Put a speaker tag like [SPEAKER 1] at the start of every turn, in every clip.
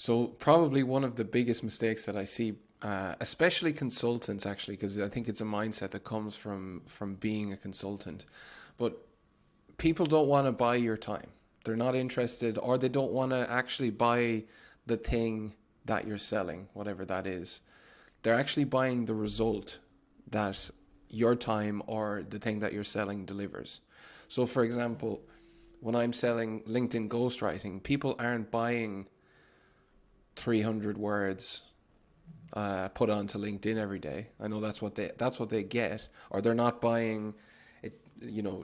[SPEAKER 1] So probably one of the biggest mistakes that I see, especially consultants, actually, because I think it's a mindset that comes from being a consultant. But people don't want to buy your time. They're not interested, or they don't want to actually buy the thing that you're selling, whatever that is. They're actually buying the result that your time or the thing that you're selling delivers. So, for example, when I'm selling LinkedIn ghostwriting, people aren't buying 300 words put onto LinkedIn every day. I know that's what they get, or they're not buying it.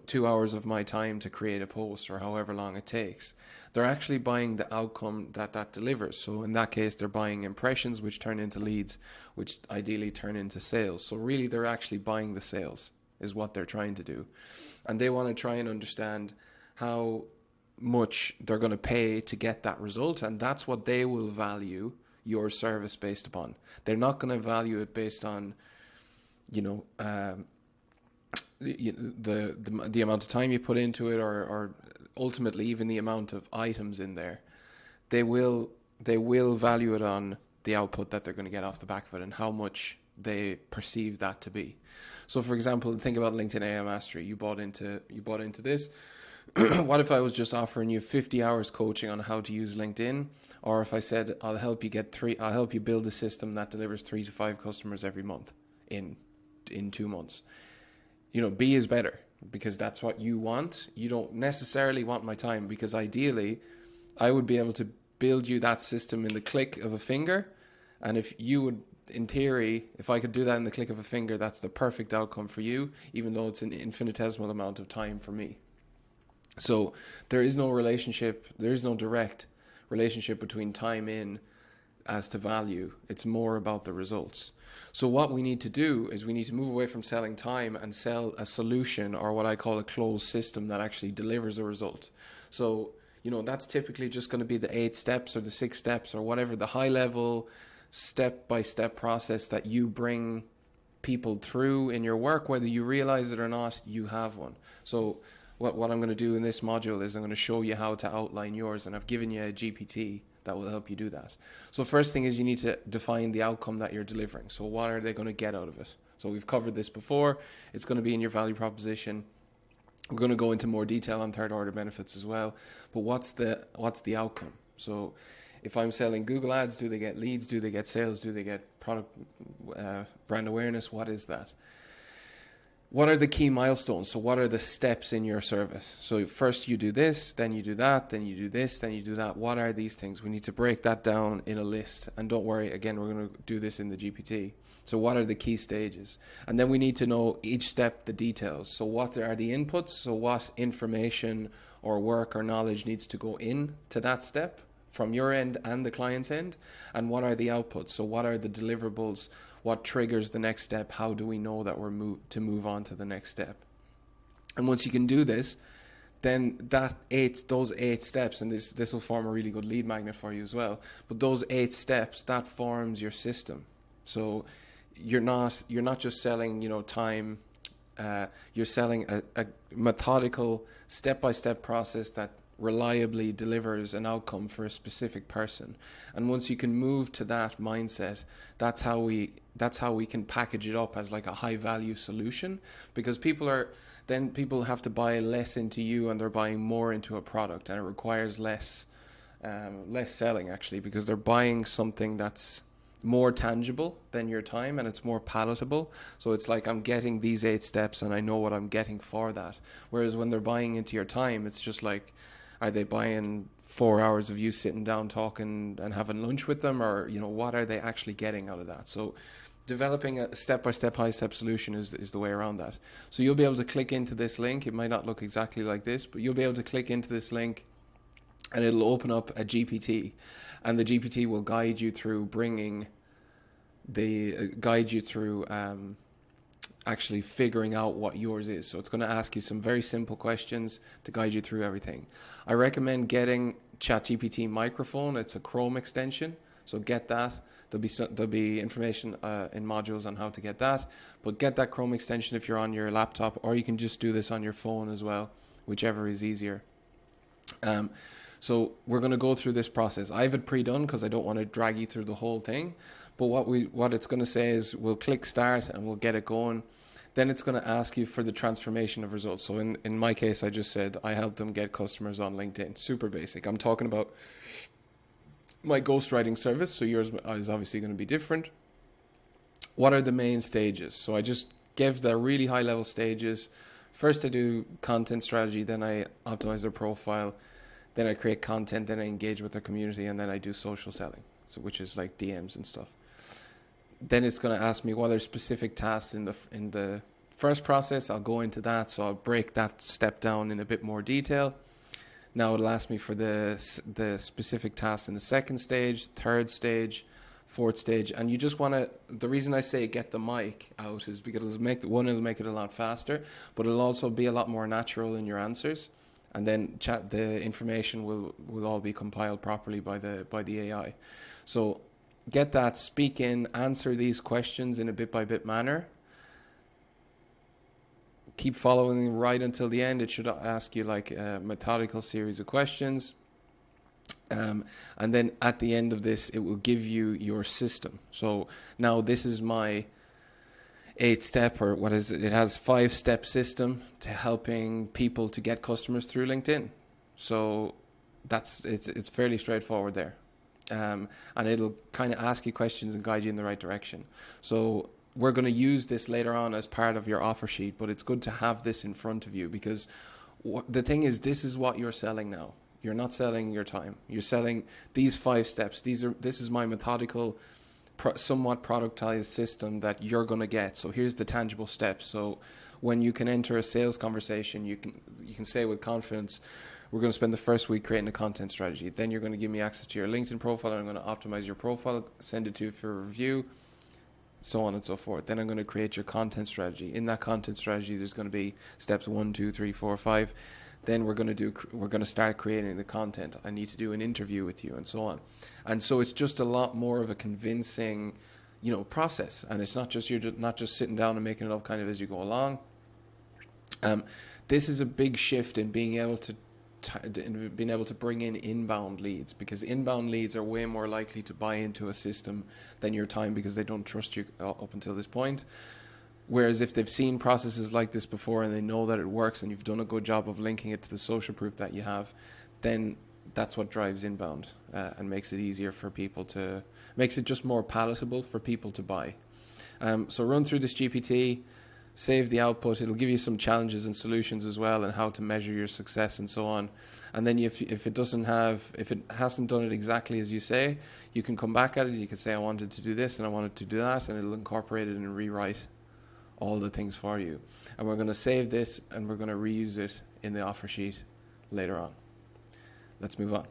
[SPEAKER 1] 2 hours of my time to create a post or however long it takes. They're actually buying the outcome that delivers. So in that case, they're buying impressions, which turn into leads, which ideally turn into sales. So really, they're actually buying the sales is what they're trying to do, and they want to try and understand how much they're going to pay to get that result, and that's what they will value your service based upon. They're not going to value it based on you know the amount of time you put into it, or ultimately even the amount of items in there. They will value it on the output that they're going to get off the back of it and how much they perceive that to be. So for example, think about LinkedIn AI Mastery. You bought into this. What if I was just offering you 50 hours coaching on how to use LinkedIn? Or if I said, I'll help you build a system that delivers 3 to 5 customers every month in 2 months. B is better because that's what you want. You don't necessarily want my time, because ideally I would be able to build you that system in the click of a finger. And if you would, in theory, if I could do that in the click of a finger, that's the perfect outcome for you, even though it's an infinitesimal amount of time for me. So there is no direct relationship between time in as to value. It's more about the results. So what we need to do is we need to move away from selling time and sell a solution, or what I call a closed system that actually delivers a result. So, that's typically just going to be the 8 steps or the 6 steps or whatever, the high level step-by-step process that you bring people through in your work. Whether you realize it or not, you have one. So what I'm going to do in this module is I'm going to show you how to outline yours, and I've given you a GPT that will help you do that. So first thing is you need to define the outcome that you're delivering. So what are they going to get out of it? So we've covered this before. It's going to be in your value proposition. We're going to go into more detail on third order benefits as well. But what's the outcome? So if I'm selling Google ads, do they get leads? Do they get sales? Do they get product brand awareness? What is that? What are the key milestones? So what are the steps in your service? So first you do this, then you do that, then you do this, then you do that. What are these things? We need to break that down in a list. And don't worry, again, we're going to do this in the GPT. So what are the key stages? And then we need to know each step, the details. So what are the inputs? So what information or work or knowledge needs to go in to that step from your end and the client's end? And what are the outputs? So what are the deliverables? What triggers the next step? How do we know that we're move on to the next step? And once you can do this, then those 8 steps, and this will form a really good lead magnet for you as well. But those 8 steps, that forms your system. So you're not just selling time. You're selling a methodical step-by-step process that reliably delivers an outcome for a specific person. And once you can move to that mindset, that's how we can package it up as like a high value solution, because people have to buy less into you and they're buying more into a product, and it requires less selling actually, because they're buying something that's more tangible than your time and it's more palatable. So it's like, I'm getting these 8 steps and I know what I'm getting for that. Whereas when they're buying into your time, it's just like, are they buying 4 hours of you sitting down talking and having lunch with them, or what are they actually getting out of that? So developing a step-by-step high-step solution is the way around that. So you'll be able to click into this link. It might not look exactly like this, but you'll be able to click into this link and it'll open up a GPT, and the GPT will guide you through actually figuring out what yours is. So it's going to ask you some very simple questions to guide you through everything. I recommend getting ChatGPT Microphone. It's a Chrome extension, so get that. There'll be information in modules on how to get that, but get that Chrome extension if you're on your laptop, or you can just do this on your phone as well, whichever is easier. So we're going to go through this process. I have it pre-done because I don't want to drag you through the whole thing. But what it's going to say is we'll click start and we'll get it going. Then it's going to ask you for the transformation of results. So in my case, I just said I help them get customers on LinkedIn. Super basic. I'm talking about my ghostwriting service. So yours is obviously going to be different. What are the main stages? So I just give the really high level stages. First I do content strategy, then I optimize their profile, then I create content, then I engage with their community, and then I do social selling, so which is like DMs and stuff. Then it's going to ask me what are specific tasks in the first process. I'll go into that, so I'll break that step down in a bit more detail. Now it'll ask me for the specific tasks in the second stage, third stage, fourth stage, and you just want to, the reason I say get the mic out is because it'll make it a lot faster, but it'll also be a lot more natural in your answers, and then the information will all be compiled properly by the AI. So get that, speak in, answer these questions in a bit by bit manner. Keep following right until the end. It should ask you like a methodical series of questions. And then at the end of this, it will give you your system. So now this is my 8-step, or what is it? It has 5-step system to helping people to get customers through LinkedIn. So it's fairly straightforward there. And it'll kind of ask you questions and guide you in the right direction. So we're going to use this later on as part of your offer sheet, but it's good to have this in front of you because the thing is, this is what you're selling now. You're not selling your time. You're selling these 5 steps. This is my methodical, somewhat productized system that you're going to get. So here's the tangible steps. So when you can enter a sales conversation, you can say with confidence, we're going to spend the first week creating a content strategy. Then you're going to give me access to your LinkedIn profile. I'm going to optimize your profile, send it to you for review, so on and so forth. Then I'm going to create your content strategy. In that content strategy, there's going to be steps 1, 2, 3, 4, 5. Then we're going to start creating the content. I need to do an interview with you and so on. And so it's just a lot more of a convincing, process. And it's not just, you're not just sitting down and making it up kind of as you go along. This is a big shift in being able to bring in inbound leads, because inbound leads are way more likely to buy into a system than your time because they don't trust you up until this point. Whereas if they've seen processes like this before and they know that it works and you've done a good job of linking it to the social proof that you have, then that's what drives inbound and makes it easier for people makes it just more palatable for people to buy. So run through this GPT, save the output. It'll give you some challenges and solutions as well and how to measure your success and so on. And then if it hasn't done it exactly as you say, you can come back at it. You can say, I wanted to do this and I wanted to do that, and it'll incorporate it and rewrite all the things for you. And we're going to save this and we're going to reuse it in the offer sheet later on. Let's move on.